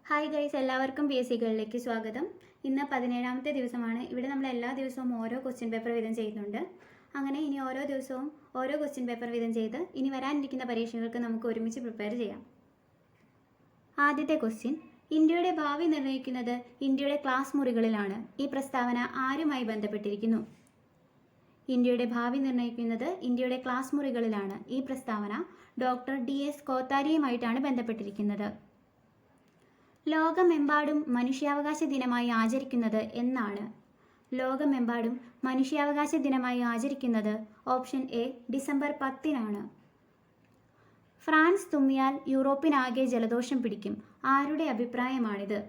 Hi guys, എല്ലാവർക്കും PSC ഗൈഡിലേക്ക് സ്വാഗതം. ഇന്ന് 17ാമത്തെ ദിവസമാണ്. ഇവിടെ നമ്മൾ എല്ലാ ദിവസവും ഓരോ ക്വസ്റ്റ്യൻ പേപ്പർ വീതം ചെയ്യുന്നുണ്ട്. അങ്ങനെ ഇനി ഓരോ ദിവസവും ഓരോ ക്വസ്റ്റ്യൻ പേപ്പർ വീതം ചെയ്ത് ഇനി വരാനിരിക്കുന്ന പരീക്ഷകൾക്ക് നമുക്ക് ഒരുമിച്ച് പ്രിപ്പയർ ചെയ്യാം. ആദ്യത്തെ ക്വസ്റ്റ്യൻ: ഇന്ത്യയുടെ ഭാവി നിർണ്ണയിക്കുന്നത് ഇന്ത്യയുടെ ക്ലാസ് മുറികളിലാണ്. ഈ പ്രസ്താവന ആരുമായി ബന്ധപ്പെട്ടിരിക്കുന്നു? ഇന്ത്യയുടെ ഭാവി നിർണ്ണയിക്കുന്നത് ഇന്ത്യയുടെ ക്ലാസ് മുറികളിലാണ്. ഈ പ്രസ്താവന ഡോക്ടർ DS കോത്താരിയുമായിട്ടാണ് ബന്ധപ്പെട്ടിരിക്കുന്നത്. ലോകമെമ്പാടും മനുഷ്യാവകാശ ദിനമായി ആചരിക്കുന്നത് എന്നാണ്? ലോകമെമ്പാടും മനുഷ്യാവകാശ ദിനമായി ആചരിക്കുന്നത് ഓപ്ഷൻ എ ഡിസംബർ 10-നാണ്. ഫ്രാൻസ് തുമ്മിയാൽ യൂറോപ്പിനാകെ ജലദോഷം പിടിക്കും. ആരുടെ അഭിപ്രായമാണിത്?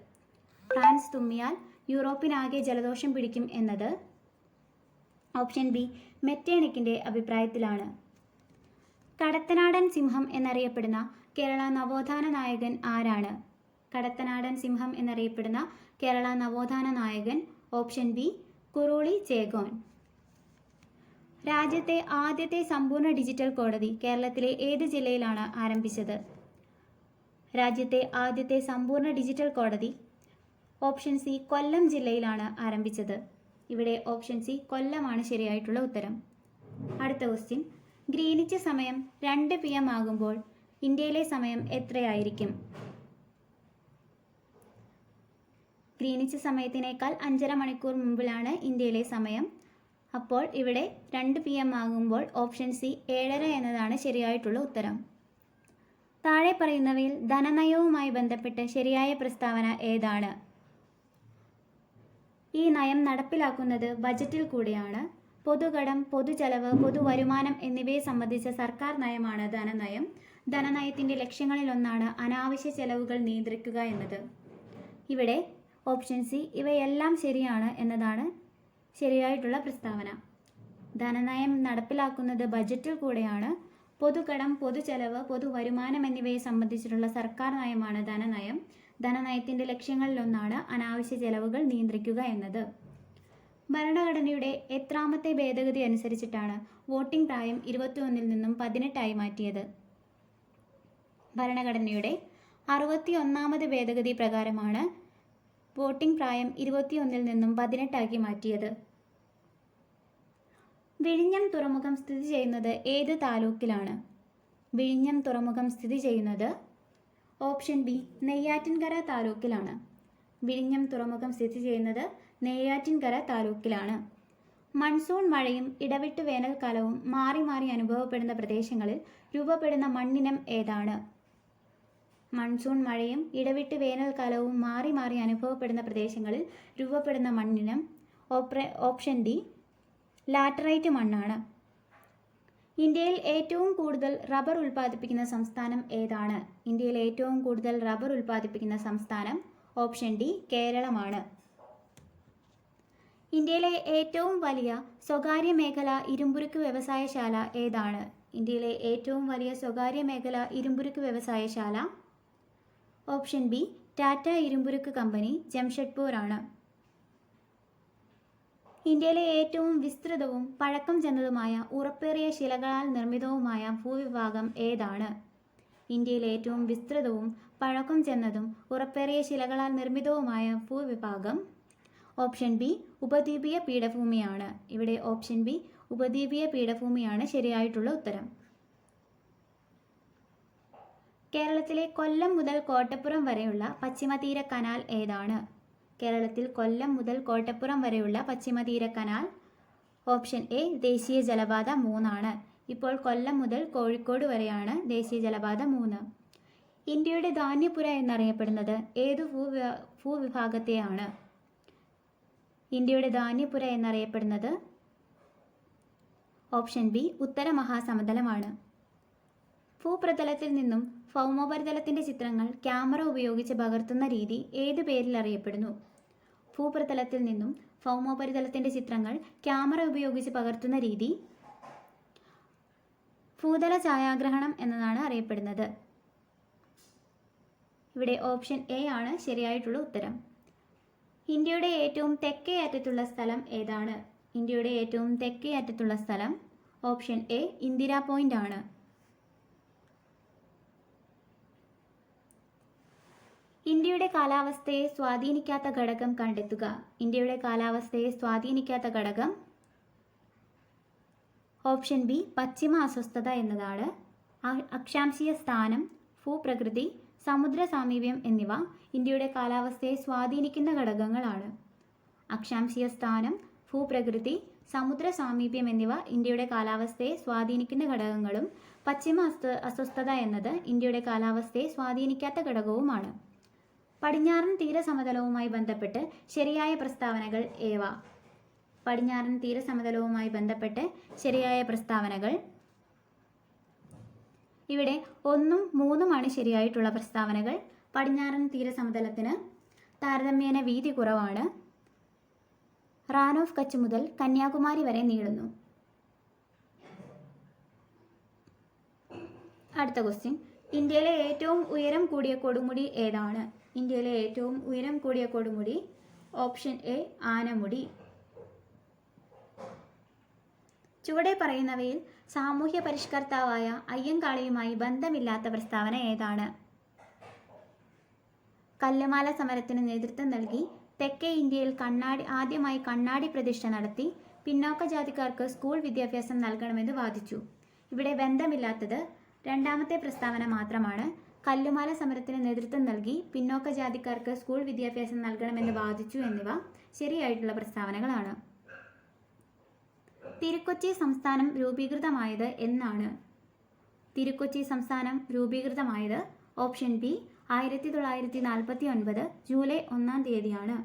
ഫ്രാൻസ് തുമ്മിയാൽ യൂറോപ്പിനാകെ ജലദോഷം പിടിക്കും എന്നത് ഓപ്ഷൻ ബി മെറ്റേണിക്കിൻ്റെ അഭിപ്രായത്തിലാണ്. കടത്തനാടൻ സിംഹം എന്നറിയപ്പെടുന്ന കേരള നവോത്ഥാന നായകൻ ആരാണ്? കടത്തനാടൻ സിംഹം എന്നറിയപ്പെടുന്ന കേരള നവോത്ഥാന നായകൻ ഓപ്ഷൻ ബി കുറുളി ചേകോൻ. രാജ്യത്തെ ആദ്യത്തെ സമ്പൂർണ്ണ ഡിജിറ്റൽ കോടതി കേരളത്തിലെ ഏത് ജില്ലയിലാണ് ആരംഭിച്ചത്? രാജ്യത്തെ ആദ്യത്തെ സമ്പൂർണ്ണ ഡിജിറ്റൽ കോടതി ഓപ്ഷൻ സി കൊല്ലം ജില്ലയിലാണ് ആരംഭിച്ചത്. ഇവിടെ ഓപ്ഷൻ സി കൊല്ലമാണ് ശരിയായിട്ടുള്ള ഉത്തരം. അടുത്ത ക്വസ്റ്റ്യൻ: ഗ്രീനിച്ച് സമയം 2 PM ആകുമ്പോൾ ഇന്ത്യയിലെ സമയം എത്രയായിരിക്കും? ഗ്രീനിച്ച് സമയത്തിനേക്കാൾ 5.5 മണിക്കൂർ മുമ്പിലാണ് ഇന്ത്യയിലെ സമയം. അപ്പോൾ ഇവിടെ 2 PM ആകുമ്പോൾ ഓപ്ഷൻ സി 7:30 എന്നതാണ് ശരിയായിട്ടുള്ള ഉത്തരം. താഴെ പറയുന്നവയിൽ ധനനയവുമായി ബന്ധപ്പെട്ട് ശരിയായ പ്രസ്താവന ഏതാണ്? ഈ നയം നടപ്പിലാക്കുന്നത് ബജറ്റിൽ കൂടിയാണ്. പൊതുകടം, പൊതുചെലവ്, പൊതുവരുമാനം എന്നിവയെ സംബന്ധിച്ച സർക്കാർ നയമാണ് ധനനയം. ധനനയത്തിൻ്റെ ലക്ഷ്യങ്ങളിലൊന്നാണ് അനാവശ്യ ചെലവുകൾ നിയന്ത്രിക്കുക എന്നത്. ഇവിടെ ഓപ്ഷൻ സി ഇവയെല്ലാം ശരിയാണ് എന്നതാണ് ശരിയായിട്ടുള്ള പ്രസ്താവന. ധനനയം നടപ്പിലാക്കുന്നത് ബജറ്റിൽ കൂടെയാണ്. പൊതുകടം, പൊതുചെലവ്, പൊതുവരുമാനം എന്നിവയെ സംബന്ധിച്ചിട്ടുള്ള സർക്കാർ നയമാണ് ധനനയം. ധനനയത്തിൻ്റെ ലക്ഷ്യങ്ങളിലൊന്നാണ് അനാവശ്യ ചെലവുകൾ നിയന്ത്രിക്കുക എന്നത്. ഭരണഘടനയുടെ എത്രാമത്തെ ഭേദഗതി അനുസരിച്ചിട്ടാണ് വോട്ടിംഗ് പ്രായം 21-ൽ നിന്നും 18 മാറ്റിയത്? ഭരണഘടനയുടെ 61ാമത് ഭേദഗതി പ്രകാരമാണ് വോട്ടിംഗ് പ്രായം 21-ൽ നിന്നും 18 മാറ്റിയത്. വിഴിഞ്ഞം തുറമുഖം സ്ഥിതി ചെയ്യുന്നത് ഏത് താലൂക്കിലാണ്? വിഴിഞ്ഞം തുറമുഖം സ്ഥിതി ചെയ്യുന്നത് ഓപ്ഷൻ ബി നെയ്യാറ്റിൻകര താലൂക്കിലാണ്. വിഴിഞ്ഞം തുറമുഖം സ്ഥിതി ചെയ്യുന്നത് നെയ്യാറ്റിൻകര താലൂക്കിലാണ്. മൺസൂൺ മഴയും ഇടവിട്ട് വേനൽക്കാലവും മാറി മാറി അനുഭവപ്പെടുന്ന പ്രദേശങ്ങളിൽ രൂപപ്പെടുന്ന മണ്ണിനം ഏതാണ്? മൺസൂൺ മഴയും ഇടവിട്ട് വേനൽക്കാലവും മാറി മാറി അനുഭവപ്പെടുന്ന പ്രദേശങ്ങളിൽ രൂപപ്പെടുന്ന മണ്ണിനം ഓപ്ഷൻ ഡി ലാറ്ററൈറ്റ് മണ്ണാണ്. ഇന്ത്യയിൽ ഏറ്റവും കൂടുതൽ റബ്ബർ ഉൽപ്പാദിപ്പിക്കുന്ന സംസ്ഥാനം ഏതാണ്? ഇന്ത്യയിൽ ഏറ്റവും കൂടുതൽ റബ്ബർ ഉൽപ്പാദിപ്പിക്കുന്ന സംസ്ഥാനം ഓപ്ഷൻ ഡി കേരളമാണ്. ഇന്ത്യയിലെ ഏറ്റവും വലിയ സ്വകാര്യ മേഖല ഇരുമ്പുരുക്ക് വ്യവസായശാല ഏതാണ്? ഇന്ത്യയിലെ ഏറ്റവും വലിയ സ്വകാര്യ മേഖല ഇരുമ്പുരുക്ക് വ്യവസായശാല ഓപ്ഷൻ ബി ടാറ്റ ഇരുമ്പുരുക്ക് കമ്പനി, ജംഷഡ്പൂർ ആണ്. ഇന്ത്യയിലെ ഏറ്റവും വിസ്തൃതവും പഴക്കം ചെന്നതുമായ ഉറപ്പേറിയ ശിലകളാൽ നിർമ്മിതവുമായ ഭൂവിഭാഗം ഏതാണ്? ഇന്ത്യയിലെ ഏറ്റവും വിസ്തൃതവും പഴക്കം ചെന്നതും ഉറപ്പേറിയ ശിലകളാൽ നിർമ്മിതവുമായ ഭൂവിഭാഗം ഓപ്ഷൻ ബി ഉപദ്വീപീയ പീഠഭൂമിയാണ്. ഇവിടെ ഓപ്ഷൻ ബി ഉപദ്വീപീയ പീഠഭൂമിയാണ് ശരിയായിട്ടുള്ള ഉത്തരം. കേരളത്തിലെ കൊല്ലം മുതൽ കോട്ടപ്പുറം വരെയുള്ള പശ്ചിമതീര കനാൽ ഏതാണ്? കേരളത്തിൽ കൊല്ലം മുതൽ കോട്ടപ്പുറം വരെയുള്ള പശ്ചിമതീര കനാൽ ഓപ്ഷൻ എ ദേശീയ ജലപാത 3 ആണ്. ഇപ്പോൾ കൊല്ലം മുതൽ കോഴിക്കോട് വരെയാണ് ദേശീയ ജലപാത 3. ഇന്ത്യയുടെ ധാന്യപ്പുര എന്നറിയപ്പെടുന്നത് ഏതു ഭൂവിഭാഗത്തെയാണ്? ഇന്ത്യയുടെ ധാന്യപ്പുര എന്നറിയപ്പെടുന്നത് ഓപ്ഷൻ ബി ഉത്തര മഹാസമതലമാണ്. ഭൂപ്രതലത്തിൽ നിന്നും ഭൗമോപരിതലത്തിൻ്റെ ചിത്രങ്ങൾ ക്യാമറ ഉപയോഗിച്ച് പകർത്തുന്ന രീതി ഏത് പേരിൽ അറിയപ്പെടുന്നു? ഭൂപ്രതലത്തിൽ നിന്നും ഭൗമോപരിതലത്തിൻ്റെ ചിത്രങ്ങൾ ക്യാമറ ഉപയോഗിച്ച് പകർത്തുന്ന രീതി ഭൂതല ഛായാഗ്രഹണം എന്നതാണ് അറിയപ്പെടുന്നത്. ഇവിടെ ഓപ്ഷൻ എ ആണ് ശരിയായിട്ടുള്ള ഉത്തരം. ഇന്ത്യയുടെ ഏറ്റവും തെക്കേ അറ്റത്തുള്ള സ്ഥലം ഏതാണ്? ഇന്ത്യയുടെ ഏറ്റവും തെക്കേ അറ്റത്തുള്ള സ്ഥലം ഓപ്ഷൻ എ ഇന്ദിരാ പോയിന്റ് ആണ്. ഇന്ത്യയുടെ കാലാവസ്ഥയെ സ്വാധീനിക്കാത്ത ഘടകം കണ്ടെത്തുക. ഇന്ത്യയുടെ കാലാവസ്ഥയെ സ്വാധീനിക്കാത്ത ഘടകം ഓപ്ഷൻ ബി പശ്ചിമ അസ്വസ്ഥത എന്നതാണ്. അക്ഷാംശീയ സ്ഥാനം, ഭൂപ്രകൃതി, സമുദ്ര സാമീപ്യം എന്നിവ ഇന്ത്യയുടെ കാലാവസ്ഥയെ സ്വാധീനിക്കുന്ന ഘടകങ്ങളാണ്. അക്ഷാംശീയ സ്ഥാനം, ഭൂപ്രകൃതി, സമുദ്ര സാമീപ്യം എന്നിവ ഇന്ത്യയുടെ കാലാവസ്ഥയെ സ്വാധീനിക്കുന്ന ഘടകങ്ങളും പശ്ചിമ അസ്വസ്ഥത എന്നത് ഇന്ത്യയുടെ കാലാവസ്ഥയെ സ്വാധീനിക്കാത്ത ഘടകവുമാണ്. പടിഞ്ഞാറൻ തീരസമതലവുമായി ബന്ധപ്പെട്ട് ശരിയായ പ്രസ്താവനകൾ ഏവ? പടിഞ്ഞാറൻ തീരസമതലവുമായി ബന്ധപ്പെട്ട് ശരിയായ പ്രസ്താവനകൾ ഇവിടെ 1ഉം 3ഉമാണ് ശരിയായിട്ടുള്ള പ്രസ്താവനകൾ. പടിഞ്ഞാറൻ തീരസമതലത്തിന് താരതമ്യേന വീതി കുറവാണ്. റാൻ ഓഫ് കച്ച് മുതൽ കന്യാകുമാരി വരെ നീളുന്നു. അടുത്ത ക്വസ്റ്റ്യൻ, ഇന്ത്യയിലെ ഏറ്റവും ഉയരം കൂടിയ കൊടുമുടി ഏതാണ്? ഇന്ത്യയിലെ ഏറ്റവും ഉയരം കൂടിയ കൊടുമുടി ഓപ്ഷൻ എ ആനമുടി. ചുവടെ പറയുന്നവയിൽ സാമൂഹ്യ പരിഷ്കർത്താവായ അയ്യങ്കാളിയുമായി ബന്ധമില്ലാത്ത പ്രസ്താവന ഏതാണ്? കല്ലുമാല സമരത്തിന് നേതൃത്വം നൽകി തെക്കേ ഇന്ത്യയിൽ ആദ്യമായി കണ്ണാടി പ്രതിഷ്ഠ നടത്തി പിന്നോക്ക ജാതിക്കാർക്ക് സ്കൂൾ വിദ്യാഭ്യാസം നൽകണമെന്ന് വാദിച്ചു. ഇവിടെ ബന്ധമില്ലാത്തത് രണ്ടാമത്തെ പ്രസ്താവന മാത്രമാണ്. കല്ലുമാല സമരത്തിന് നേതൃത്വം നൽകി പിന്നോക്ക ജാതിക്കാർക്ക് സ്കൂൾ വിദ്യാഭ്യാസം നൽകണമെന്ന് വാദിച്ചു എന്നിവ ശരിയായിട്ടുള്ള പ്രസ്താവനകളാണ്. തിരുക്കൊച്ചി സംസ്ഥാനം രൂപീകൃതമായത് എന്നാണ്? തിരുക്കൊച്ചി സംസ്ഥാനം രൂപീകൃതമായത് ഓപ്ഷൻ ബി 1949 ജൂലൈ 1-ാം തീയതിയാണ്.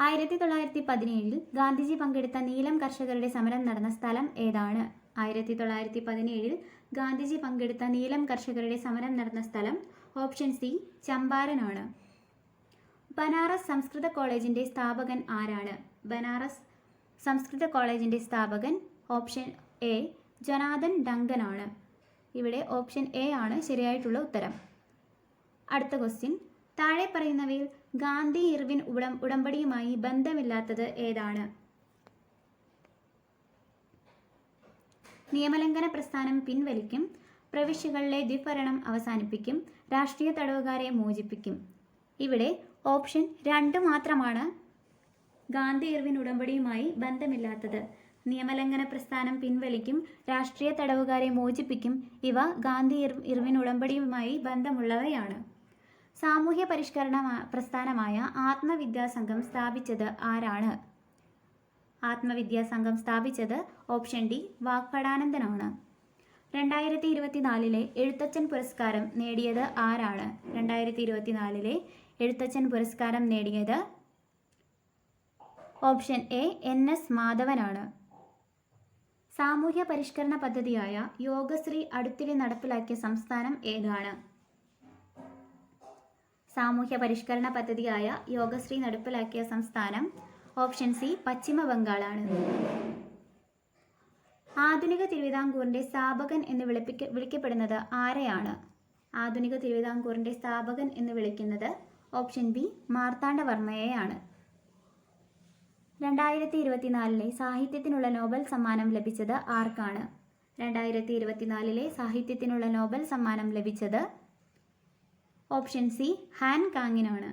1917 ഗാന്ധിജി പങ്കെടുത്ത നീലം കർഷകരുടെ സമരം നടന്ന സ്ഥലം ഏതാണ്? 1917 ഗാന്ധിജി പങ്കെടുത്ത നീലം കർഷകരുടെ സമരം നടന്ന സ്ഥലം ഓപ്ഷൻ സി ചമ്പാരനാണ്. ബനാറസ് സംസ്കൃത കോളേജിന്റെ സ്ഥാപകൻ ആരാണ്? ബനാറസ് സംസ്കൃത കോളേജിന്റെ സ്ഥാപകൻ ഓപ്ഷൻ എ ജനാർദൻ ഡങ്കൻ ആണ്. ഇവിടെ ഓപ്ഷൻ എ ആണ് ശരിയായിട്ടുള്ള ഉത്തരം. അടുത്ത ക്വസ്റ്റ്യൻ, താഴെ പറയുന്നവയിൽ ഗാന്ധി ഇർവിൻ ഉടമ്പടിയുമായി ബന്ധമില്ലാത്തത് ഏതാണ്? നിയമലംഘന പ്രസ്ഥാനം പിൻവലിക്കും, പ്രവിശ്യകളിലെ ദ്വിഭരണം അവസാനിപ്പിക്കും, രാഷ്ട്രീയ തടവുകാരെ മോചിപ്പിക്കും. ഇവിടെ ഓപ്ഷൻ 2 മാത്രമാണ് ഗാന്ധി ഇർവിൻ ഉടമ്പടിയുമായി ബന്ധമില്ലാത്തത്. നിയമലംഘന പ്രസ്ഥാനം പിൻവലിക്കും, രാഷ്ട്രീയ തടവുകാരെ മോചിപ്പിക്കും. ഇവ ഗാന്ധി ഇർവിൻ ഉടമ്പടിയുമായി ബന്ധമുള്ളവയാണ്. സാമൂഹ്യ പരിഷ്കരണ പ്രസ്ഥാനമായ ആത്മവിദ്യാസംഘം സ്ഥാപിച്ചത് ആരാണ്? ആത്മവിദ്യാസംഘം സ്ഥാപിച്ചത് ഓപ്ഷൻ ഡി വാഗ്ഭടാനന്ദനാണ്. 2024 എഴുത്തച്ഛൻ പുരസ്കാരം നേടിയത് ആരാണ്? 2024 എഴുത്തച്ഛൻ പുരസ്കാരം നേടിയത് ഓപ്ഷൻ എ NS മാധവനാണ്. സാമൂഹ്യ പരിഷ്കരണ പദ്ധതിയായ യോഗശ്രീ അടുത്തിടെ നടപ്പിലാക്കിയ സംസ്ഥാനം ഏതാണ്? സാമൂഹ്യ പരിഷ്കരണ പദ്ധതിയായ യോഗശ്രീ നടപ്പിലാക്കിയ സംസ്ഥാനം ഓപ്ഷൻ സി പശ്ചിമ ബംഗാളാണ്. ആധുനിക തിരുവിതാംകൂറിന്റെ സ്ഥാപകൻ എന്ന് വിളിക്കപ്പെടുന്നത് ആരെയാണ്? ആധുനിക തിരുവിതാംകൂറിന്റെ സ്ഥാപകൻ എന്ന് വിളിക്കുന്നത് ഓപ്ഷൻ ബി മാർത്താണ്ഡവർമ്മയെയാണ്. 2024 സാഹിത്യത്തിനുള്ള നോബൽ സമ്മാനം ലഭിച്ചത് ആർക്കാണ്? 2024 സാഹിത്യത്തിനുള്ള നോബൽ സമ്മാനം ലഭിച്ചത് ഓപ്ഷൻ സി ഹാൻ കാങ്ങിനാണ്.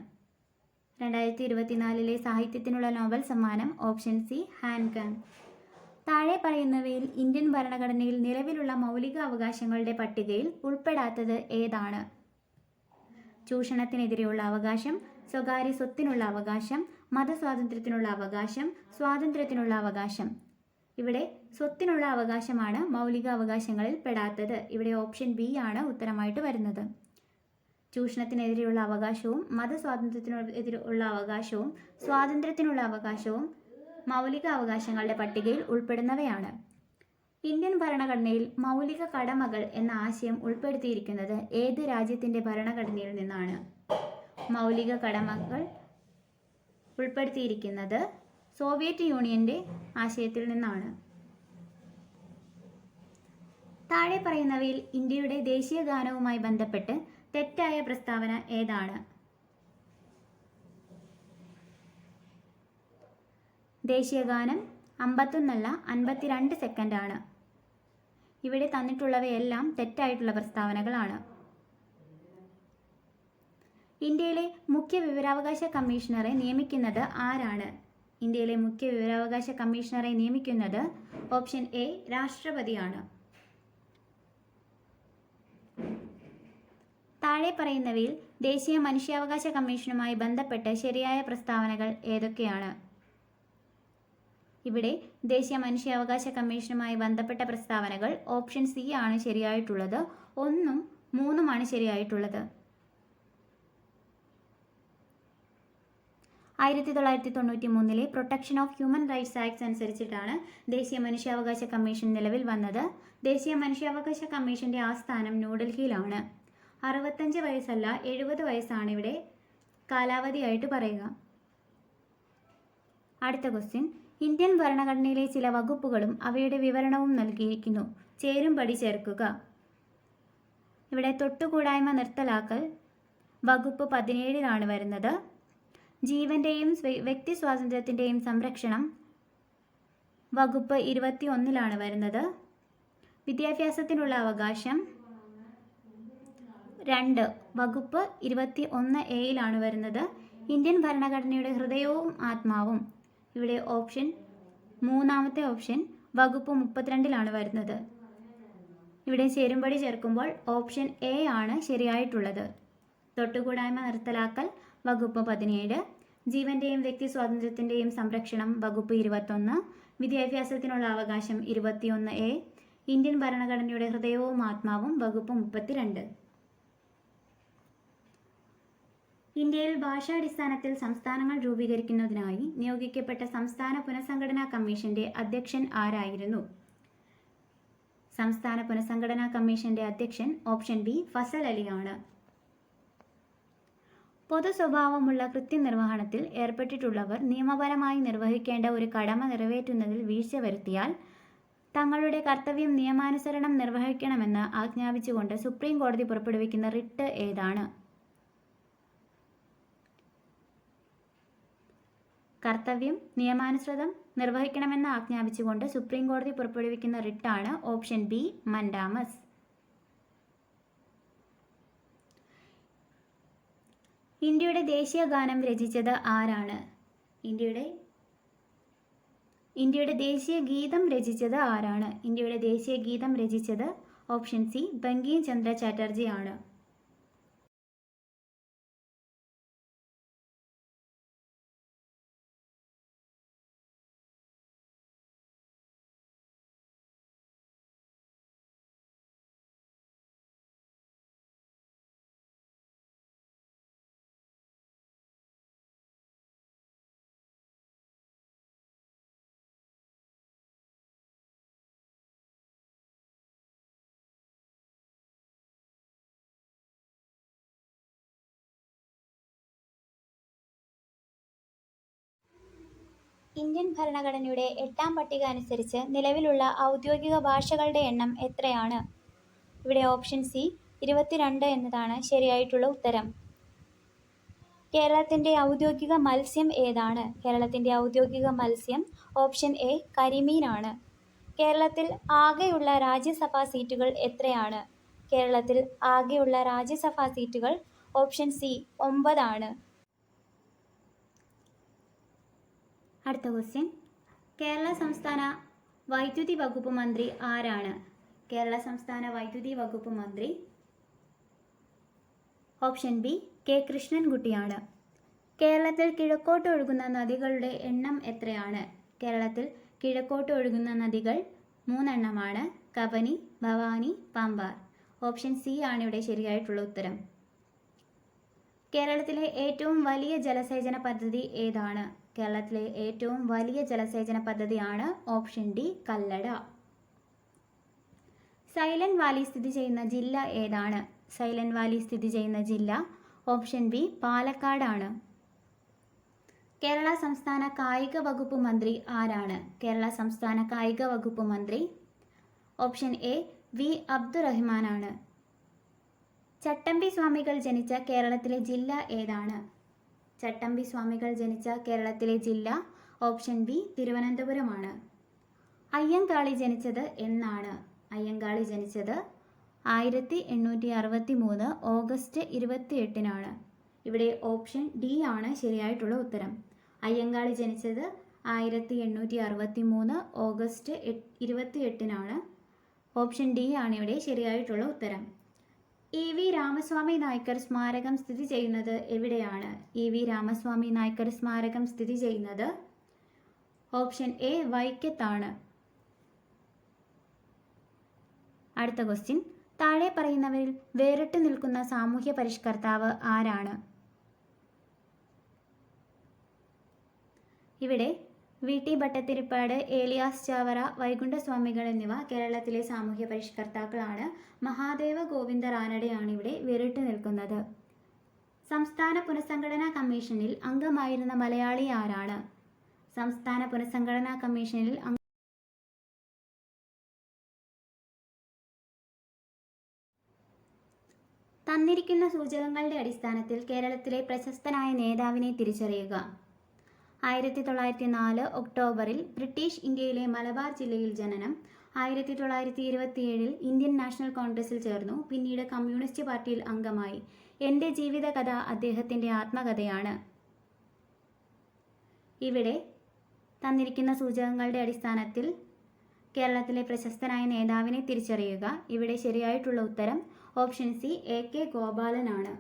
2024 സാഹിത്യത്തിനുള്ള നോബൽ സമ്മാനം ഓപ്ഷൻ സി ഹാൻ കാങ്. താഴെ പറയുന്നവയിൽ ഇന്ത്യൻ ഭരണഘടനയിൽ നിലവിലുള്ള മൗലിക അവകാശങ്ങളുടെ പട്ടികയിൽ ഉൾപ്പെടാത്തത് ഏതാണ്? ചൂഷണത്തിനെതിരെയുള്ള അവകാശം, സ്വകാര്യ സ്വത്തിനുള്ള അവകാശം, മതസ്വാതന്ത്ര്യത്തിനുള്ള അവകാശം, സ്വാതന്ത്ര്യത്തിനുള്ള അവകാശം. ഇവിടെ സ്വത്തിനുള്ള അവകാശമാണ് മൗലിക അവകാശങ്ങളിൽ പെടാത്തത്. ഇവിടെ ഓപ്ഷൻ ബി ആണ് ഉത്തരമായിട്ട് വരുന്നത്. ചൂഷണത്തിനെതിരെയുള്ള അവകാശവും മതസ്വാതന്ത്ര്യത്തിനെതിരെയുള്ള അവകാശവും സ്വാതന്ത്ര്യത്തിനുള്ള അവകാശവും മൗലിക അവകാശങ്ങളുടെ പട്ടികയിൽ ഉൾപ്പെടുന്നവയാണ്. ഇന്ത്യൻ ഭരണഘടനയിൽ മൗലിക കടമകൾ എന്ന ആശയം ഉൾപ്പെടുത്തിയിരിക്കുന്നത് ഏത് രാജ്യത്തിൻ്റെ ഭരണഘടനയിൽ നിന്നാണ്? മൗലിക കടമകൾ ഉൾപ്പെടുത്തിയിരിക്കുന്നത് സോവിയറ്റ് യൂണിയന്റെ ആശയത്തിൽ നിന്നാണ്. താഴെ പറയുന്നവയിൽ ഇന്ത്യയുടെ ദേശീയ ഗാനവുമായി ബന്ധപ്പെട്ട് തെറ്റായ പ്രസ്താവന ഏതാണ്? ദേശീയഗാനം 51 52 സെക്കൻഡാണ്. ഇവിടെ തന്നിട്ടുള്ളവയെല്ലാം തെറ്റായിട്ടുള്ള പ്രസ്താവനകളാണ്. ഇന്ത്യയിലെ മുഖ്യ വിവരാവകാശ കമ്മീഷണറെ നിയമിക്കുന്നത് ആരാണ്? ഇന്ത്യയിലെ മുഖ്യ വിവരാവകാശ കമ്മീഷണറെ നിയമിക്കുന്നത് ഓപ്ഷൻ എ രാഷ്ട്രപതിയാണ്. താഴെ പറയുന്നവയിൽ ദേശീയ മനുഷ്യാവകാശ കമ്മീഷനുമായി ബന്ധപ്പെട്ട് ശരിയായ പ്രസ്താവനകൾ ഏതൊക്കെയാണ്? ഇവിടെ ദേശീയ മനുഷ്യാവകാശ കമ്മീഷനുമായി ബന്ധപ്പെട്ട പ്രസ്താവനകൾ ഓപ്ഷൻ സി ആണ് ശരിയായിട്ടുള്ളത്. 1ഉം 3ഉമാണ് ശരിയായിട്ടുള്ളത്. 1993 protection of human rights act അനുസരിച്ചിട്ടാണ് ദേശീയ മനുഷ്യാവകാശ കമ്മീഷൻ നിലവിൽ വന്നത്. ദേശീയ മനുഷ്യാവകാശ കമ്മീഷന്റെ ആസ്ഥാനം ന്യൂഡൽഹിയിലാണ്. 65 വയസ്സല്ല 70 വയസ്സാണ് ഇവിടെ കാലാവധിയായിട്ട് പറയുക. അടുത്ത ക്വസ്റ്റ്യൻ, ഇന്ത്യൻ ഭരണഘടനയിലെ ചില വകുപ്പുകളും അവയുടെ വിവരണവും നൽകിയിരിക്കുന്നു. ചേരുംപടി ചേർക്കുക. ഇവിടെ തൊട്ടുകൂടായ്മ നിർത്തലാക്കൽ വകുപ്പ് 17 വരുന്നത്. ജീവന്റെയും വ്യക്തി സ്വാതന്ത്ര്യത്തിന്റെയും സംരക്ഷണം വകുപ്പ് 21 വരുന്നത്. വിദ്യാഭ്യാസത്തിനുള്ള അവകാശം 2 വകുപ്പ് 21A വരുന്നത്. ഇന്ത്യൻ ഭരണഘടനയുടെ ഹൃദയവും ആത്മാവും ഇവിടെ മൂന്നാമത്തെ ഓപ്ഷൻ വകുപ്പ് 32 വരുന്നത്. ഇവിടെ ചേരുംപടി ചേർക്കുമ്പോൾ ഓപ്ഷൻ എ ആണ് ശരിയായിട്ടുള്ളത്. തൊട്ടുകൂടായ്മ നിർത്തലാക്കൽ വകുപ്പ് 17, ജീവന്റെയും വ്യക്തി സ്വാതന്ത്ര്യത്തിന്റെയും സംരക്ഷണം വകുപ്പ് 21, വിദ്യാഭ്യാസത്തിനുള്ള അവകാശം 21A, ഇന്ത്യൻ ഭരണഘടനയുടെ ഹൃദയവും ആത്മാവും വകുപ്പ് 32. ഇന്ത്യയിൽ ഭാഷാടിസ്ഥാനത്തിൽ സംസ്ഥാനങ്ങൾ രൂപീകരിക്കുന്നതിനായി നിയോഗിക്കപ്പെട്ട സംസ്ഥാന പുനഃസംഘടനാ കമ്മീഷന്റെ അധ്യക്ഷൻ ആരായിരുന്നു? സംസ്ഥാന പുനഃസംഘടനാ കമ്മീഷന്റെ അധ്യക്ഷൻ ഓപ്ഷൻ ബി ഫസൽ അലിയാണ്. പൊതു സ്വഭാവമുള്ള കൃത്യനിർവഹണത്തിൽ ഏർപ്പെട്ടിട്ടുള്ളവർ നിയമപരമായി നിർവഹിക്കേണ്ട ഒരു കടമ നിറവേറ്റുന്നതിൽ വീഴ്ച വരുത്തിയാൽ തങ്ങളുടെ കർത്തവ്യം നിയമാനുസരണം നിർവഹിക്കണമെന്ന് ആജ്ഞാപിച്ചുകൊണ്ട് സുപ്രീം കോടതി പുറപ്പെടുവിക്കുന്ന റിട്ട് ഏതാണ്? കർത്തവ്യം നിയമാനുസൃതം നിർവഹിക്കണമെന്ന് ആജ്ഞാപിച്ചുകൊണ്ട് സുപ്രീം കോടതി പുറപ്പെടുവിക്കുന്ന റിട്ടാണ് ഓപ്ഷൻ ബി മൻഡാമസ്. ഇന്ത്യയുടെ ദേശീയ ഗാനം രചിച്ചത് ആരാണ്? ഇന്ത്യയുടെ ദേശീയ ഗീതം രചിച്ചത് ആരാണ്? ഇന്ത്യയുടെ ദേശീയ ഗീതം രചിച്ചത് ഓപ്ഷൻ സി ബങ്കിം ചന്ദ്ര ചാറ്റർജി ആണ്. ഇന്ത്യൻ ഭരണഘടനയുടെ 8ാം പട്ടിക അനുസരിച്ച് നിലവിലുള്ള ഔദ്യോഗിക ഭാഷകളുടെ എണ്ണം എത്രയാണ്? ഇവിടെ ഓപ്ഷൻ സി 22 എന്നതാണ് ശരിയായിട്ടുള്ള ഉത്തരം. കേരളത്തിന്റെ ഔദ്യോഗിക മത്സ്യം ഏതാണ്? കേരളത്തിന്റെ ഔദ്യോഗിക മത്സ്യം ഓപ്ഷൻ എ കരിമീനാണ്. കേരളത്തിൽ ആകെയുള്ള രാജ്യസഭാ സീറ്റുകൾ എത്രയാണ്? കേരളത്തിൽ ആകെയുള്ള രാജ്യസഭാ സീറ്റുകൾ ഓപ്ഷൻ സി 9 ആണ്. അടുത്ത ക്വസ്റ്റ്യൻ, കേരള സംസ്ഥാന വൈദ്യുതി വകുപ്പ് മന്ത്രി ആരാണ്? കേരള സംസ്ഥാന വൈദ്യുതി വകുപ്പ് മന്ത്രി ഓപ്ഷൻ ബി കെ കൃഷ്ണൻകുട്ടിയാണ്. കേരളത്തിൽ കിഴക്കോട്ട് ഒഴുകുന്ന നദികളുടെ എണ്ണം എത്രയാണ്? കേരളത്തിൽ കിഴക്കോട്ട് ഒഴുകുന്ന നദികൾ 3 എണ്ണമാണ്. കബനി, ഭവാനി, പാമ്പാർ. ഓപ്ഷൻ സി ആണ് ഇവിടെ ശരിയായിട്ടുള്ള ഉത്തരം. കേരളത്തിലെ ഏറ്റവും വലിയ ജലസേചന പദ്ധതി ഏതാണ്? കേരളത്തിലെ ഏറ്റവും വലിയ ജലസേചന പദ്ധതിയാണ് option D Kallada. Silent Valley സ്ഥിതി ചെയ്യുന്ന ജില്ല ഏതാണ്? സൈലന്റ് വാലി സ്ഥിതി ചെയ്യുന്ന ജില്ല ഓപ്ഷൻ ബി പാലക്കാടാണ്. കേരള സംസ്ഥാന കായിക വകുപ്പ് മന്ത്രി ആരാണ്? കേരള സംസ്ഥാന കായിക വകുപ്പ് മന്ത്രി ഓപ്ഷൻ എ വി അബ്ദുറഹ്മാനാണ്. ചട്ടമ്പി സ്വാമികൾ ജനിച്ച കേരളത്തിലെ ജില്ല ഏതാണ്? ചട്ടമ്പി സ്വാമികൾ ജനിച്ച കേരളത്തിലെ ജില്ല ഓപ്ഷൻ ബി തിരുവനന്തപുരമാണ്. അയ്യങ്കാളി ജനിച്ചത് എന്നാണ്? അയ്യങ്കാളി ജനിച്ചത് 1863 ഓഗസ്റ്റ് 28-നാണ്. ഇവിടെ ഓപ്ഷൻ ഡി ആണ് ശരിയായിട്ടുള്ള ഉത്തരം. അയ്യങ്കാളി ജനിച്ചത് 1863 ഓഗസ്റ്റ് 28-നാണ്. ഓപ്ഷൻ ഡി ആണ് ഇവിടെ ശരിയായിട്ടുള്ള ഉത്തരം. EV രാമസ്വാമി നായ്ക്കർ സ്മാരകം സ്ഥിതി ചെയ്യുന്നത് എവിടെയാണ്? EV രാമസ്വാമി നായ്ക്കർ സ്മാരകം സ്ഥിതി ചെയ്യുന്നത് ഓപ്ഷൻ എ വൈക്കത്താണ്. അടുത്ത ക്വസ്റ്റ്യൻ, താഴെ പറയുന്നവരിൽ വേറിട്ട് നിൽക്കുന്ന സാമൂഹ്യ പരിഷ്കർത്താവ് ആരാണ്? ഇവിടെ VT ഭട്ടതിരിപ്പാട്, ഏലിയാസ് ചാവറ, വൈകുണ്ഠസ്വാമികൾ എന്നിവ കേരളത്തിലെ സാമൂഹ്യ പരിഷ്കർത്താക്കളാണ്. മഹാദേവ ഗോവിന്ദ റാനഡെയാണ് ഇവിടെ വേറിട്ട് നിൽക്കുന്നത്. സംസ്ഥാന പുനഃസംഘടനാ കമ്മീഷനിൽ അംഗമായിരുന്ന മലയാളി ആരാണ്? സംസ്ഥാന പുനഃസംഘടനാ കമ്മീഷനിൽ തന്നിരിക്കുന്ന സൂചകങ്ങളുടെ അടിസ്ഥാനത്തിൽ കേരളത്തിലെ പ്രശസ്തനായ നേതാവിനെ തിരിച്ചറിയുക. 1904 ഒക്ടോബറിൽ ബ്രിട്ടീഷ് ഇന്ത്യയിലെ മലബാർ ജില്ലയിൽ ജനനം. 1927 ഇന്ത്യൻ നാഷണൽ കോൺഗ്രസിൽ ചേർന്നു. പിന്നീട് കമ്മ്യൂണിസ്റ്റ് പാർട്ടിയിൽ അംഗമായി. എൻ്റെ ജീവിതകഥ അദ്ദേഹത്തിൻ്റെ ആത്മകഥയാണ്. ഇവിടെ തന്നിരിക്കുന്ന സൂചകങ്ങളുടെ അടിസ്ഥാനത്തിൽ കേരളത്തിലെ പ്രശസ്തനായ നേതാവിനെ തിരിച്ചറിയുക. ഇവിടെ ശരിയായിട്ടുള്ള ഉത്തരം ഓപ്ഷൻ സി AK ഗോപാലനാണ്.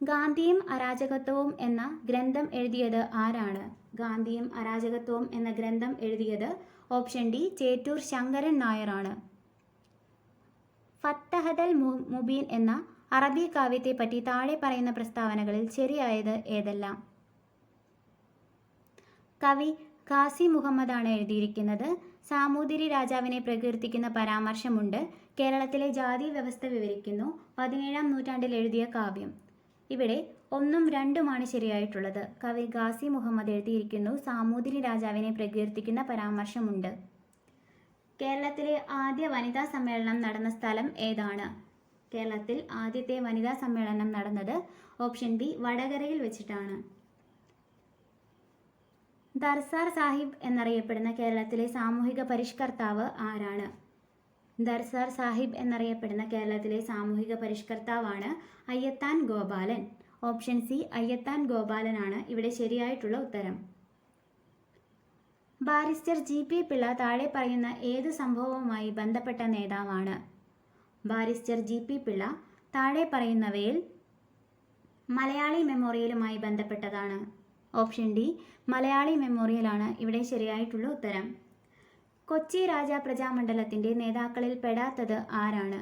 ഗാന്ധിയും അരാജകത്വവും എന്ന ഗ്രന്ഥം എഴുതിയത് ആരാണ്? ഗാന്ധിയും അരാജകത്വവും എന്ന ഗ്രന്ഥം എഴുതിയത് ഓപ്ഷൻ ഡി ചേറ്റൂർ ശങ്കരൻ നായരാണ്. ഫത്തഹദൽ മുബീൻ എന്ന അറബി കാവ്യത്തെ പറ്റി താഴെ പറയുന്ന പ്രസ്താവനകളിൽ ശരിയായത് ഏതെല്ലാം? കവി ഖാസി മുഹമ്മദാണ് എഴുതിയിരിക്കുന്നത്. സാമൂതിരി രാജാവിനെ പ്രകീർത്തിക്കുന്ന പരാമർശമുണ്ട്. കേരളത്തിലെ ജാതി വ്യവസ്ഥ വിവരിക്കുന്നു. 17-ാം നൂറ്റാണ്ടിൽ എഴുതിയ കാവ്യം. ഇവിടെ 1ഉം 2ഉമാണ് ശരിയായിട്ടുള്ളത്. കവി ഖാസി മുഹമ്മദ് എഴുതിയിരിക്കുന്നു. സാമൂതിരി രാജാവിനെ പ്രകീർത്തിക്കുന്ന പരാമർശമുണ്ട്. കേരളത്തിലെ ആദ്യ വനിതാ സമ്മേളനം നടന്ന സ്ഥലം ഏതാണ്? കേരളത്തിൽ ആദ്യത്തെ വനിതാ സമ്മേളനം നടന്നത് ഓപ്ഷൻ ബി വടകരയിൽ വെച്ചിട്ടാണ്. ദർസാർ സാഹിബ് എന്നറിയപ്പെടുന്ന കേരളത്തിലെ സാമൂഹിക പരിഷ്കർത്താവ് ആരാണ്? ദർസാർ സാഹിബ് എന്നറിയപ്പെടുന്ന കേരളത്തിലെ സാമൂഹിക പരിഷ്കർത്താവാണ് അയ്യത്താൻ ഗോപാലൻ. ഓപ്ഷൻ സി അയ്യത്താൻ ഗോപാലനാണ് ഇവിടെ ശരിയായിട്ടുള്ള ഉത്തരം. ബാരിസ്റ്റർ GP പിള്ള താഴെ പറയുന്ന ഏത് സംഭവവുമായി ബന്ധപ്പെട്ട നേതാവാണ്? ബാരിസ്റ്റർ GP പിള്ള താഴെ പറയുന്നവയിൽ മലയാളി മെമ്മോറിയലുമായി ബന്ധപ്പെട്ടതാണ്. ഓപ്ഷൻ ഡി മലയാളി മെമ്മോറിയലാണ് ഇവിടെ ശരിയായിട്ടുള്ള ഉത്തരം. കൊച്ചി രാജ പ്രജാമണ്ഡലത്തിൻ്റെ നേതാക്കളിൽ പെടാത്തത് ആരാണ്?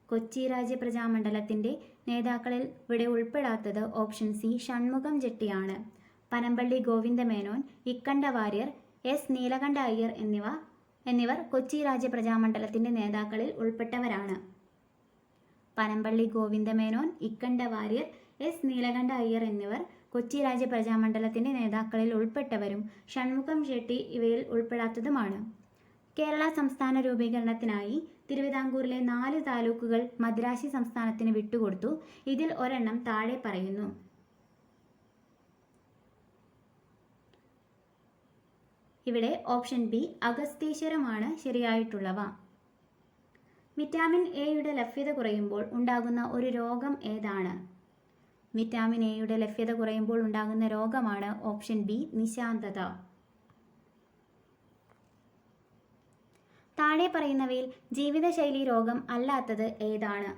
കൊച്ചി രാജ്യ പ്രജാമണ്ഡലത്തിൻ്റെ നേതാക്കളിൽ ഇവിടെ ഉൾപ്പെടാത്തത് ഓപ്ഷൻ സി ഷൺമുഖം ചെട്ടിയാണ്. പനമ്പള്ളി ഗോവിന്ദമേനോൻ, ഇക്കണ്ട വാര്യർ, S നീലകണ്ഠ അയ്യർ എന്നിവർ കൊച്ചി രാജ്യ പ്രജാമണ്ഡലത്തിൻ്റെ നേതാക്കളിൽ ഉൾപ്പെട്ടവരാണ്. പനമ്പള്ളി ഗോവിന്ദമേനോൻ, ഇക്കണ്ട വാര്യർ, S നീലകണ്ഠ അയ്യർ എന്നിവർ കൊച്ചി രാജ്യ പ്രജാമണ്ഡലത്തിൻ്റെ നേതാക്കളിൽ ഉൾപ്പെട്ടവരും ഷൺമുഖം ചെട്ടി ഇവയിൽ ഉൾപ്പെടാത്തതുമാണ്. കേരള സംസ്ഥാന രൂപീകരണത്തിനായി തിരുവിതാംകൂറിലെ 4 താലൂക്കുകൾ മദ്രാശി സംസ്ഥാനത്തിന് വിട്ടുകൊടുത്തു. ഇതിൽ ഒരെണ്ണം താഴെ പറയുന്നു. ഇവിടെ ഓപ്ഷൻ ബി അഗസ്തീശ്വരമാണ് ശരിയായിട്ടുള്ളവ. വിറ്റാമിൻ എയുടെ ലഭ്യത കുറയുമ്പോൾ ഉണ്ടാകുന്ന ഒരു രോഗം ഏതാണ്? വിറ്റാമിൻ എയുടെ ലഭ്യത കുറയുമ്പോൾ ഉണ്ടാകുന്ന രോഗമാണ് ഓപ്ഷൻ ബി നിശാന്തത. താഴെ പറയുന്നവയിൽ ജീവിതശൈലി രോഗം അല്ലാത്തത് ഏതാണ്?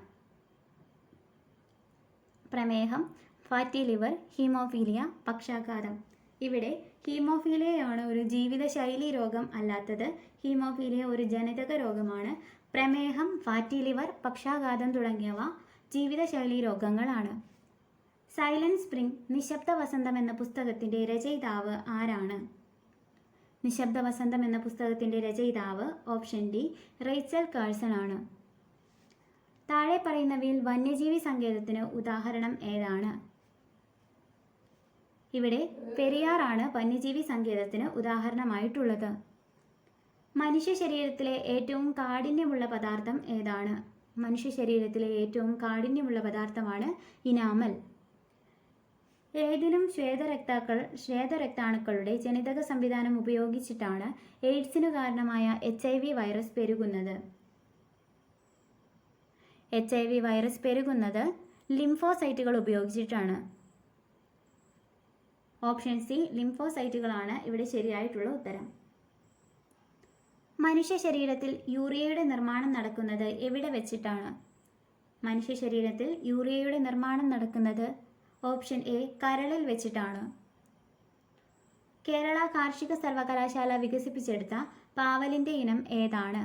പ്രമേഹം, ഫാറ്റി ലിവർ, ഹീമോഫീലിയ, പക്ഷാഘാതം. ഇവിടെ ഹീമോഫീലിയയാണ് ഒരു ജീവിതശൈലി രോഗം അല്ലാത്തത്. ഹീമോഫീലിയ ഒരു ജനിതക രോഗമാണ്. പ്രമേഹം, ഫാറ്റി ലിവർ, പക്ഷാഘാതം തുടങ്ങിയവ ജീവിതശൈലി രോഗങ്ങളാണ്. സൈലന്റ് സ്പ്രിംഗ് നിശബ്ദ വസന്തം എന്ന പുസ്തകത്തിൻ്റെ രചയിതാവ് ആരാണ്? നിശബ്ദ വസന്തം എന്ന പുസ്തകത്തിൻ്റെ രചയിതാവ് ഓപ്ഷൻ ഡി റേച്ചൽ കാഴ്സൺ ആണ്. താഴെ പറയുന്നവയിൽ വന്യജീവി സങ്കേതത്തിന് ഉദാഹരണം ഏതാണ്? ഇവിടെ പെരിയാറാണ് വന്യജീവി സങ്കേതത്തിന് ഉദാഹരണമായിട്ടുള്ളത്. മനുഷ്യ ശരീരത്തിലെ ഏറ്റവും കാഠിന്യമുള്ള പദാർത്ഥം ഏതാണ്? മനുഷ്യ ശരീരത്തിലെ ഏറ്റവും കാഠിന്യമുള്ള പദാർത്ഥമാണ് ഇനാമൽ. ഏതിനും ശ്വേതരക്താണുക്കളുടെ ജനിതക സംവിധാനം ഉപയോഗിച്ചിട്ടാണ് എയ്ഡ്സിനു കാരണമായ HIV വൈറസ് പെരുകുന്നത്. HIV വൈറസ് പെരുകുന്നത് ലിംഫോസൈറ്റുകൾ ഉപയോഗിച്ചിട്ടാണ്. ഓപ്ഷൻ സി ലിംഫോസൈറ്റുകളാണ് ഇവിടെ ശരിയായിട്ടുള്ള ഉത്തരം. മനുഷ്യ ശരീരത്തിൽ യൂറിയയുടെ നിർമ്മാണം നടക്കുന്നത് എവിടെ വെച്ചിട്ടാണ്? മനുഷ്യ ശരീരത്തിൽ യൂറിയയുടെ നിർമ്മാണം നടക്കുന്നത് ഓപ്ഷൻ എ കരളിൽ വെച്ചിട്ടാണ്. കേരള കാർഷിക സർവകലാശാല വികസിപ്പിച്ചെടുത്ത പാവലിന്റെ ഇനം ഏതാണ്?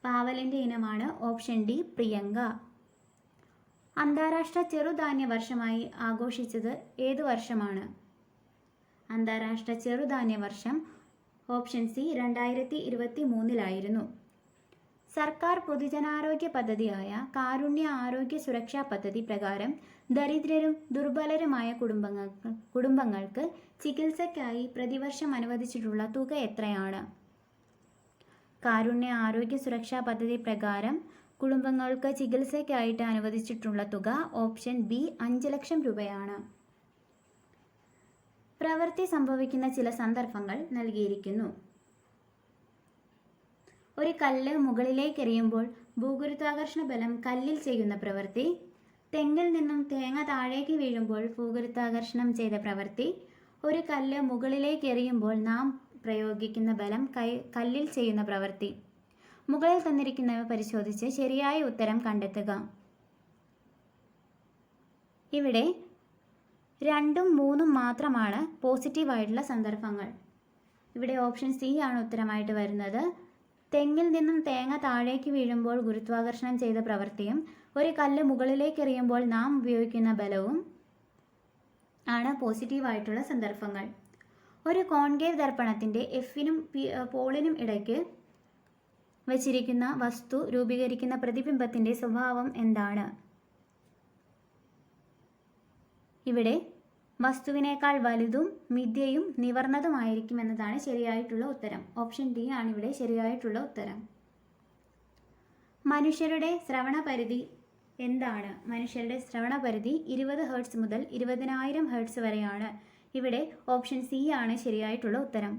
പാവലിന്റെ ഇനമാണ് ഓപ്ഷൻ ഡി പ്രിയങ്ക. അന്താരാഷ്ട്ര ചെറുധാന്യ വർഷമായി ആഘോഷിച്ചത് ഏതു വർഷമാണ്? അന്താരാഷ്ട്ര ചെറുധാന്യ വർഷം ഓപ്ഷൻ സി 2023 സർക്കാർ പൊതുജനാരോഗ്യ പദ്ധതിയായ കാരുണ്യ ആരോഗ്യ സുരക്ഷാ പദ്ധതി പ്രകാരം ദരിദ്രരും ദുർബലരുമായ കുടുംബങ്ങൾക്ക് ചികിത്സയ്ക്കായി പ്രതിവർഷം അനുവദിച്ചിട്ടുള്ള തുക എത്രയാണ്? കാരുണ്യ ആരോഗ്യ സുരക്ഷാ പദ്ധതി പ്രകാരം കുടുംബങ്ങൾക്ക് ചികിത്സയ്ക്കായിട്ട് അനുവദിച്ചിട്ടുള്ള തുക ഓപ്ഷൻ ബി 5 ലക്ഷം രൂപയാണ്. പ്രവൃത്തി സംഭവിക്കുന്ന ചില സന്ദർഭങ്ങൾ നൽകിയിരിക്കുന്നു. ഒരു കല്ല് മുകളിലേക്ക് എറിയുമ്പോൾ ഭൂഗുരുത്വാകർഷണ ബലം കല്ലിൽ ചെയ്യുന്ന പ്രവൃത്തി, തെങ്ങിൽ നിന്നും തേങ്ങ താഴേക്ക് വീഴുമ്പോൾ ഭൂഗുരുത്വാകർഷണം ചെയ്ത പ്രവൃത്തി, ഒരു കല്ല് മുകളിലേക്ക് എറിയുമ്പോൾ നാം പ്രയോഗിക്കുന്ന ബലം കല്ലിൽ ചെയ്യുന്ന പ്രവൃത്തി. മുകളിൽ തന്നിരിക്കുന്നവ പരിശോധിച്ച് ശരിയായ ഉത്തരം കണ്ടെത്തുക. ഇവിടെ 2ഉം 3ഉം മാത്രമാണ് പോസിറ്റീവായിട്ടുള്ള സന്ദർഭങ്ങൾ. ഇവിടെ ഓപ്ഷൻ സി ആണ് ഉത്തരമായിട്ട് വരുന്നത്. തെങ്ങിൽ നിന്നും തേങ്ങ താഴേക്ക് വീഴുമ്പോൾ ഗുരുത്വാകർഷണം ചെയ്ത പ്രവൃത്തിയും ഒരു കല്ല് മുകളിലേക്ക് എറിയുമ്പോൾ നാം ഉപയോഗിക്കുന്ന ബലവും ആണ് പോസിറ്റീവായിട്ടുള്ള സന്ദർഭങ്ങൾ. ഒരു കോൺകേവ് ദർപ്പണത്തിൻ്റെ എഫിനും പോളിനും ഇടയ്ക്ക് വച്ചിരിക്കുന്ന വസ്തു രൂപീകരിക്കുന്ന പ്രതിബിംബത്തിൻ്റെ സ്വഭാവം എന്താണ്? ഇവിടെ വസ്തുവിനേക്കാൾ വലുതും മിഥ്യയും നിവർന്നതുമായിരിക്കും എന്നതാണ് ശരിയായിട്ടുള്ള ഉത്തരം. ഓപ്ഷൻ ഡി ആണ് ഇവിടെ ശരിയായിട്ടുള്ള ഉത്തരം. മനുഷ്യരുടെ ശ്രവണപരിധി എന്താണ്? മനുഷ്യരുടെ ശ്രവണപരിധി 20 ഹെർട്സ് മുതൽ 20,000 ഹെർട്സ് വരെയാണ്. ഇവിടെ ഓപ്ഷൻ സി ആണ് ശരിയായിട്ടുള്ള ഉത്തരം.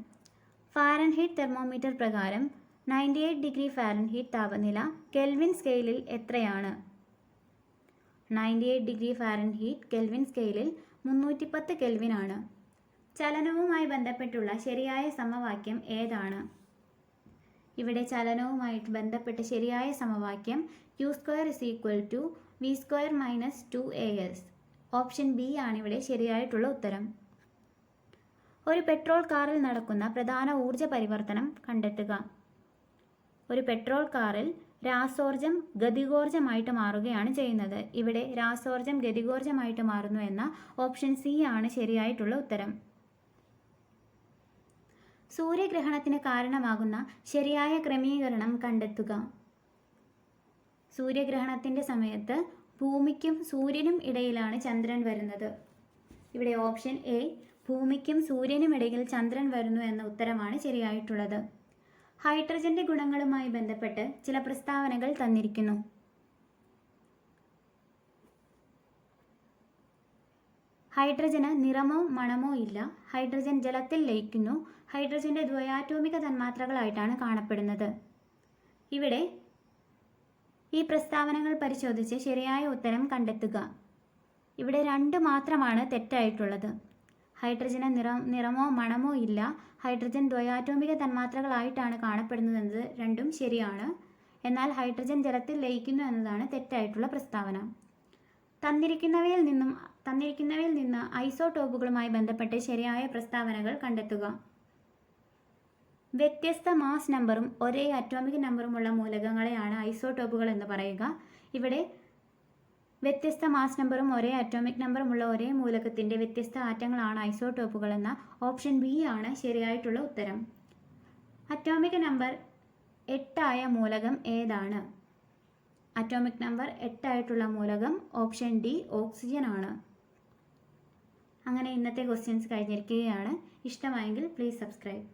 ഫാരൻഹീറ്റ് തെർമോമീറ്റർ പ്രകാരം 98 ഡിഗ്രി ഫാരൻഹീറ്റ് താപനില കെൽവിൻ സ്കെയിലിൽ എത്രയാണ്? 98 ഡിഗ്രി ഫാരൻഹീറ്റ് കെൽവിൻ സ്കെയിലിൽ 310 കെൽവിൻ ആണ്. ചലനവുമായി ബന്ധപ്പെട്ടുള്ള ശരിയായ സമവാക്യം ഏതാണ്? ഇവിടെ ചലനവുമായിട്ട് ബന്ധപ്പെട്ട ശരിയായ സമവാക്യം u² = v² - 2as. Option B ആണ് ഇവിടെ ശരിയായിട്ടുള്ള ഉത്തരം. ഒരു പെട്രോൾ കാറിൽ നടക്കുന്ന പ്രധാന ഊർജ പരിവർത്തനം കണ്ടെത്തുക. ഒരു പെട്രോൾ കാറിൽ രാസോർജം ഗതികോർജമായിട്ട് മാറുകയാണ് ചെയ്യുന്നത്. ഇവിടെ രാസോർജം ഗതികോർജമായിട്ട് മാറുന്നു എന്ന ഓപ്ഷൻ സി ആണ് ശരിയായിട്ടുള്ള ഉത്തരം. സൂര്യഗ്രഹണത്തിന് കാരണമാകുന്ന ശരിയായ ക്രമീകരണം കണ്ടെത്തുക. സൂര്യഗ്രഹണത്തിൻ്റെ സമയത്ത് ഭൂമിക്കും സൂര്യനും ഇടയിലാണ് ചന്ദ്രൻ വരുന്നത്. ഇവിടെ ഓപ്ഷൻ എ ഭൂമിക്കും സൂര്യനും ഇടയിൽ ചന്ദ്രൻ വരുന്നു എന്ന ഉത്തരമാണ് ശരിയായിട്ടുള്ളത്. ഹൈഡ്രജന്റെ ഗുണങ്ങളുമായി ബന്ധപ്പെട്ട് ചില പ്രസ്താവനകൾ തന്നിരിക്കുന്നു. ഹൈഡ്രജന് നിറമോ മണമോ ഇല്ല. ഹൈഡ്രജൻ ജലത്തിൽ ലയിക്കുന്നു. ഹൈഡ്രജന്റെ ദ്വയാറ്റോമിക തന്മാത്രകളായിട്ടാണ് കാണപ്പെടുന്നത്. ഇവിടെ ഈ പ്രസ്താവനകൾ പരിശോധിച്ച് ശരിയായ ഉത്തരം കണ്ടെത്തുക. ഇവിടെ 2 മാത്രമാണ് തെറ്റായിട്ടുള്ളത്. ഹൈഡ്രജന് നിറമോ മണമോ ഇല്ല. ഹൈഡ്രജൻ ദ്വയാറ്റോമിക തന്മാത്രകളായിട്ടാണ് കാണപ്പെടുന്നതെന്നത് 2ഉം ശരിയാണ്. എന്നാൽ ഹൈഡ്രജൻ ജലത്തിൽ ലയിക്കുന്നു എന്നതാണ് തെറ്റായിട്ടുള്ള പ്രസ്താവന. തന്നിരിക്കുന്നവയിൽ നിന്ന് ഐസോടോപ്പുകളുമായി ബന്ധപ്പെട്ട് ശരിയായ പ്രസ്താവനകൾ കണ്ടെത്തുക. വ്യത്യസ്ത മാസ് നമ്പറും ഒരേ അറ്റോമിക് നമ്പറുമുള്ള മൂലകങ്ങളെയാണ് ഐസോടോപ്പുകൾ എന്ന് പറയുക. ഇവിടെ വ്യത്യസ്ത മാസ് നമ്പറും ഒരേ അറ്റോമിക് നമ്പറുമുള്ള ഒരേ മൂലകത്തിൻ്റെ വ്യത്യസ്ത ആറ്റങ്ങളാണ് ഐസോടോപ്പുകൾ എന്ന ഓപ്ഷൻ ബി ആണ് ശരിയായിട്ടുള്ള ഉത്തരം. അറ്റോമിക് നമ്പർ 8 ആയ മൂലകം ഏതാണ്? അറ്റോമിക് നമ്പർ 8 ആയിട്ടുള്ള മൂലകം ഓപ്ഷൻ ഡി ഓക്സിജൻ ആണ്. അങ്ങനെ ഇന്നത്തെ ക്വസ്റ്റ്യൻസ് കഴിഞ്ഞിരിക്കുകയാണ്. ഇഷ്ടമായെങ്കിൽ പ്ലീസ് സബ്സ്ക്രൈബ്.